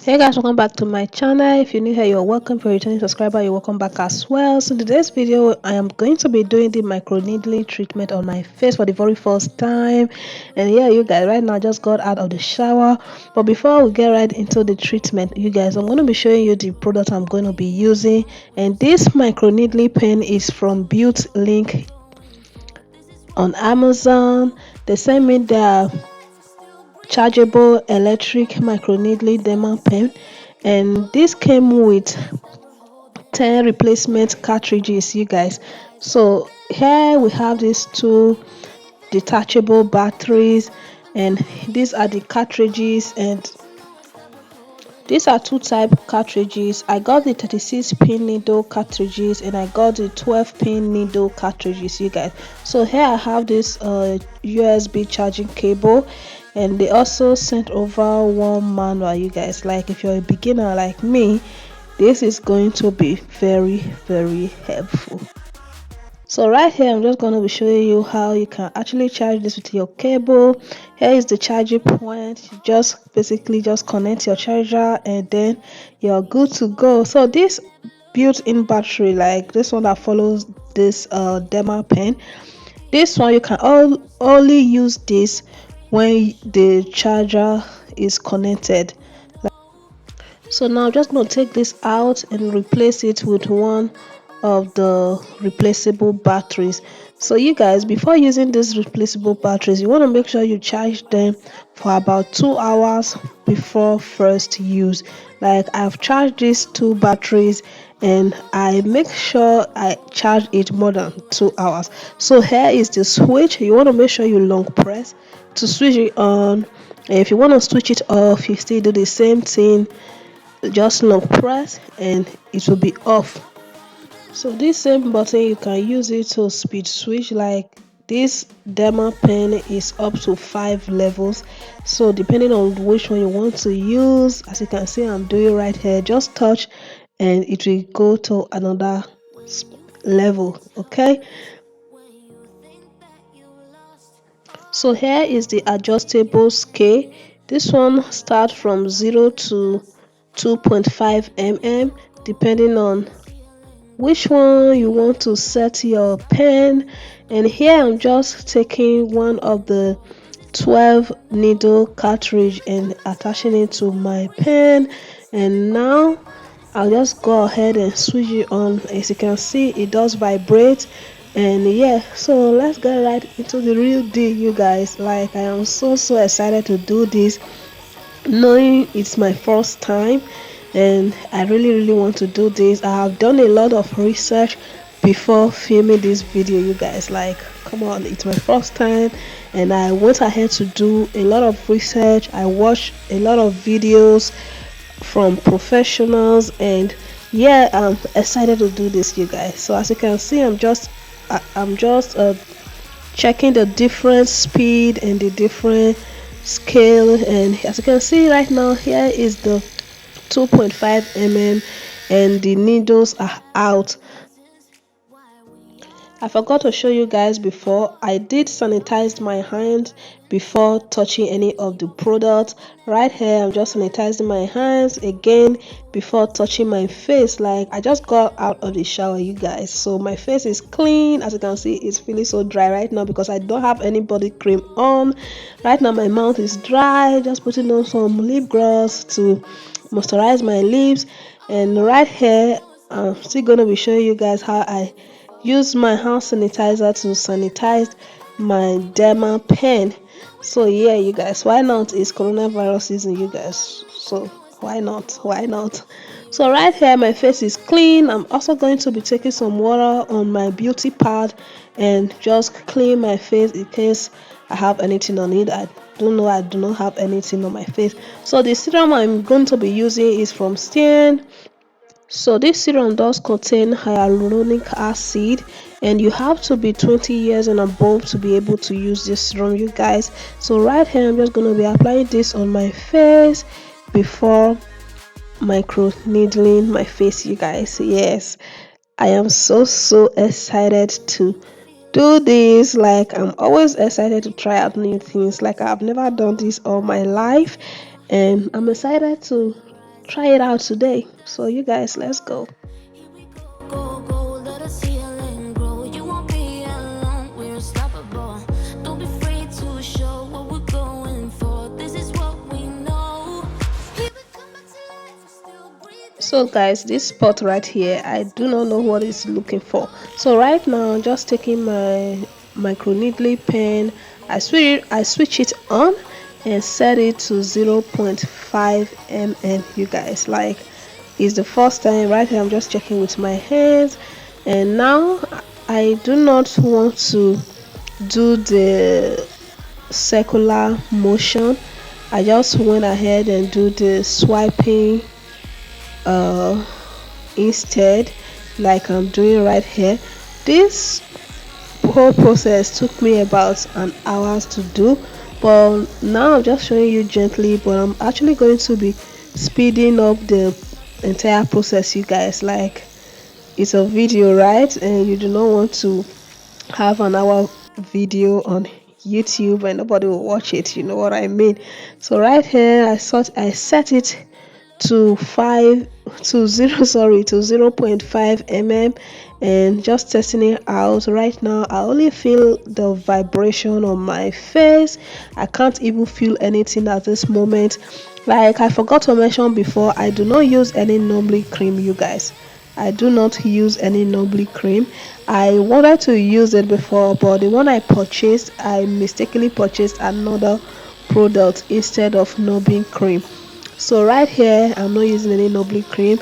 Hey guys, welcome back to my channel. If you're new here, you're welcome. If you're a returning subscriber, you're welcome back as well. So in today's video, I am going to be doing the microneedling treatment on my face for the very first time. And yeah, you guys, right now I just got out of the shower. But before we get right into the treatment, you guys, I'm going to be showing you the product I'm going to be using. And this microneedling pen is from Beautlinks on Amazon. They sent me their chargeable electric microneedling derma pen, and this came with 10 replacement cartridges, you guys. So here we have these two detachable batteries, and these are the cartridges, and these are two type cartridges. I got the 36 pin needle cartridges and I got the 12 pin needle cartridges, you guys. So here I have this USB charging cable, and they also sent over one manual, you guys. Like if you're a beginner like me, this is going to be very helpful. So right here I'm just going to be showing you how you can actually charge this with your cable. Here is the charging point. You just basically just connect your charger and then you're good to go. So this built-in battery, like this one that follows this derma pen, this one you can only use this when the charger is connected. So now I'm just going to take this out and replace it with one of the replaceable batteries. So you guys, before using these replaceable batteries, you want to make sure you charge them for about 2 hours before first use. Like I've charged these two batteries and I make sure I charge it more than 2 hours. So here is the switch. You want to make sure you long press to switch it on. And if you want to switch it off, you still do the same thing, just long press and it will be off. So this same button, you can use it to speed switch. Like this derma pen is up to 5 levels, so depending on which one you want to use, as you can see I'm doing right here, just touch and it will go to another level. Okay, so here is the adjustable scale. This one starts from 0 to 2.5 mm depending on which one you want to set your pen. And here I'm just taking one of the 12 needle cartridge and attaching it to my pen, and now I'll just go ahead and switch it on. As you can see, it does vibrate. And yeah, so let's get right into the real deal, you guys. Like I am so excited to do this, knowing it's my first time and I really want to do this. I have done a lot of research before filming this video, you guys. Like come on, it's my first time and I went ahead to do a lot of research. I watched a lot of videos from professionals, and yeah, I'm excited to do this, you guys. So as you can see, I'm just checking the different speed and the different scale, and as you can see right now, here is the 2.5 mm and the needles are out. I forgot to show you guys before, I did sanitize my hands before touching any of the products. Right here I'm just sanitizing my hands again before touching my face. Like I just got out of the shower, you guys, so my face is clean. As you can see, it's feeling so dry right now because I don't have any body cream on. Right now my mouth is dry, just putting on some lip gloss to moisturize my lips. And right here I'm still going to be showing you guys how I use my hand sanitizer to sanitize my derma pen. So yeah, you guys, why not? It's coronavirus season, you guys, so why not? So right here my face is clean. I'm also going to be taking some water on my beauty pad and just clean my face in case I have anything on it. I do not have anything on my face. So the serum I'm going to be using is from Cien. So this serum does contain hyaluronic acid, and you have to be 20 years and above to be able to use this serum, you guys. So right here I'm just going to be applying this on my face before micro needling my face, you guys. Yes, I am so excited to do this. Like I'm always excited to try out new things. Like I've never done this all my life, and I'm excited to try it out today. So you guys, let's go. So guys, this spot right here, I do not know what it's looking for. So right now I'm just taking my microneedling pen. I switch it on and set it to 0.5 mm. You guys, like, it's the first time. Right here I'm just checking with my hands, and now I do not want to do the circular motion. I just went ahead and do the swiping uh instead, like I'm doing right here. This whole process took me about an hour to do, but now I'm just showing you gently, but I'm actually going to be speeding up the entire process, you guys. Like, it's a video, right? And you do not want to have an hour video on YouTube and nobody will watch it, you know what I mean? So right here I set it to 5 to 0 sorry to 0.5 mm, and just testing it out. Right now I only feel the vibration on my face. I can't even feel anything at this moment. Like I forgot to mention before, I do not use any normally cream, you guys. I do not use any Nobly cream. I wanted to use it before, but the one I purchased, I mistakenly purchased another product instead of Nobly cream. So right here, I'm not using any Nobly cream.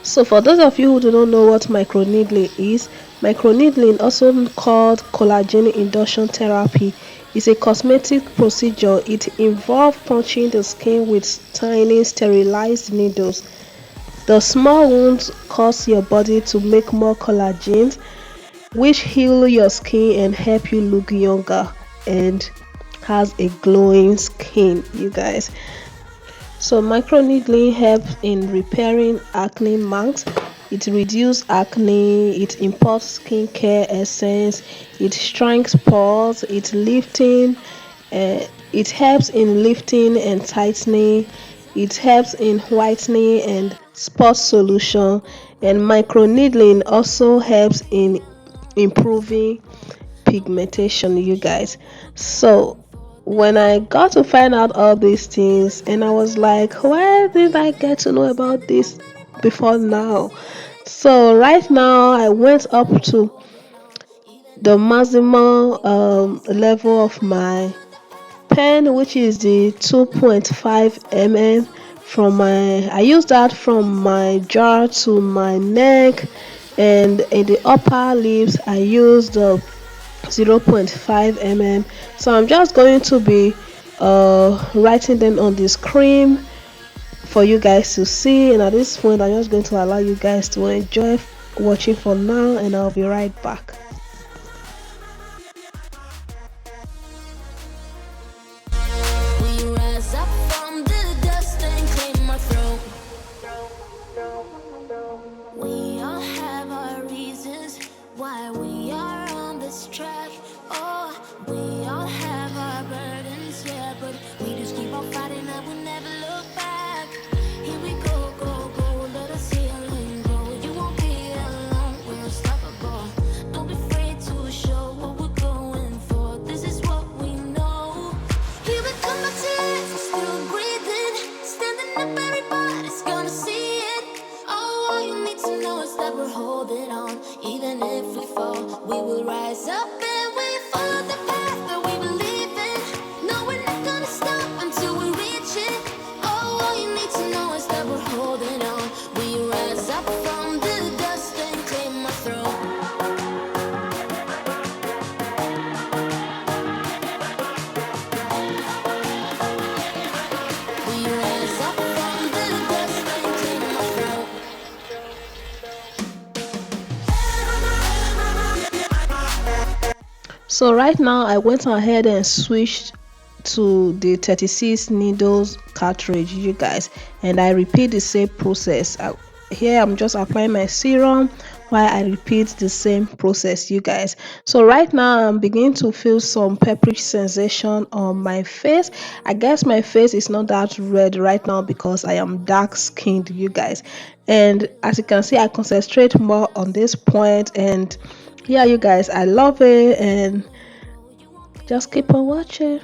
So for those of you who do not know what microneedling is, microneedling, also called collagen induction therapy, is a cosmetic procedure. It involves punching the skin with tiny sterilized needles. The small wounds cause your body to make more collagen, which heal your skin and help you look younger and has a glowing skin, you guys. So microneedling helps in repairing acne marks. It reduces acne, it imparts skincare essence, it shrinks pores, it helps in lifting and tightening, it helps in whitening and spot solution, and microneedling also helps in improving pigmentation, you guys. So when I got to find out all these things, and I was like, why did I get to know about this before now? So right now I went up to the maximum level of my pen, which is the 2.5 mm. From my I use that from my jaw to my neck, and in the upper lips I use the 0.5 mm. So I'm just going to be writing them on the screen for you guys to see, and at this point I'm just going to allow you guys to enjoy watching for now, and I'll be right back. So right now I went ahead and switched to the 36 needles cartridge, you guys, and I repeat the same process. Here I'm just applying my serum, why I repeat the same process, you guys. So right now I'm beginning to feel some pepperish sensation on my face. I guess my face is not that red right now because I am dark skinned, you guys. And as you can see, I concentrate more on this point, and yeah, you guys, I love it, and just keep on watching.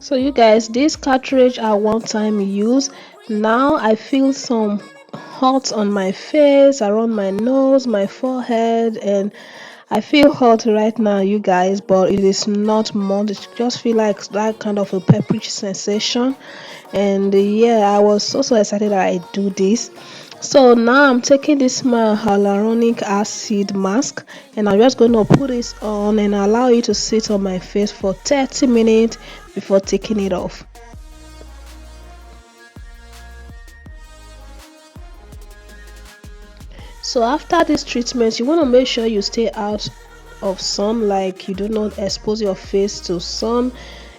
So you guys, this cartridge are one time use. Now I feel some hot on my face, around my nose, my forehead, and I feel hot right now, you guys, but it is not much. It just feel like that kind of a pepperish sensation. And yeah, I was so excited that I do this. So now I'm taking this my hyaluronic acid mask, and I'm just going to put this on and allow it to sit on my face for 30 minutes before taking it off. So after this treatment, you want to make sure you stay out of sun, like you do not expose your face to sun,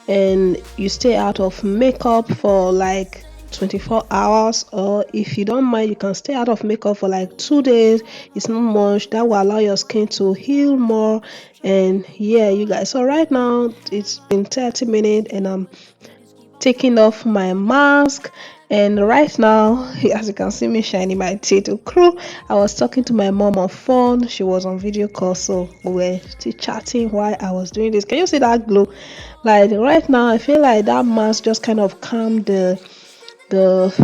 and you stay out of makeup for like 24 hours, or if you don't mind, you can stay out of makeup for like 2 days. It's not much. That will allow your skin to heal more. And yeah, you guys, so right now it's been 30 minutes and I'm taking off my mask. And right now, as you can see me shining my teeth to crew, I was talking to my mom on phone. She was on video call, so we were still chatting while I was doing this. Can you see that glow? Like right now, I feel like that mask just kind of calmed the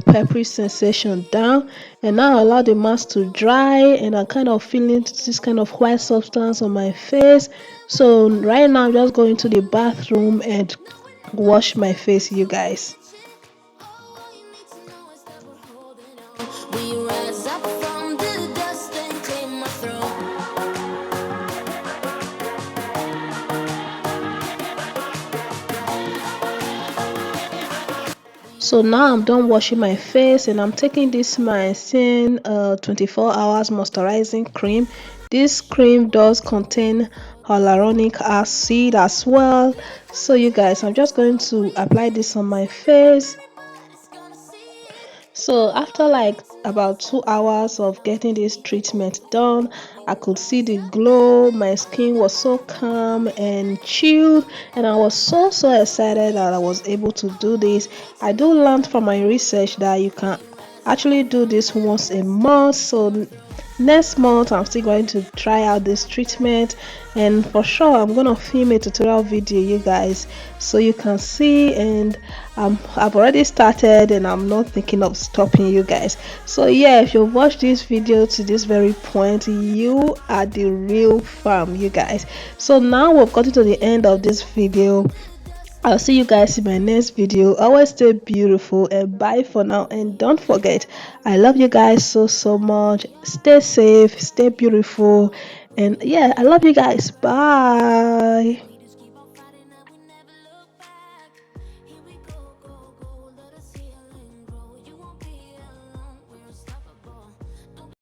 peppery sensation down, and now I allow the mask to dry, and I'm kind of feeling this kind of white substance on my face. So right now I'm just going to the bathroom and wash my face, you guys. So now I'm done washing my face, and I'm taking this my Cien 24 hours moisturizing cream. This cream does contain hyaluronic acid as well. So you guys, I'm just going to apply this on my face. So after like about 2 hours of getting this treatment done, I could see the glow. My skin was so calm and chilled, and I was so excited that I was able to do this. I do learn from my research that you can actually do this once a month. So next month I'm still going to try out this treatment, and for sure I'm gonna film a tutorial video, you guys, so you can see. And I've already started and I'm not thinking of stopping, you guys. So yeah, if you've watched this video to this very point, you are the real fan, you guys. So now we've gotten to the end of this video. I'll see you guys in my next video. Always stay beautiful, and bye for now. And don't forget, I love you guys so much. Stay safe, stay beautiful, and yeah, I love you guys. Bye.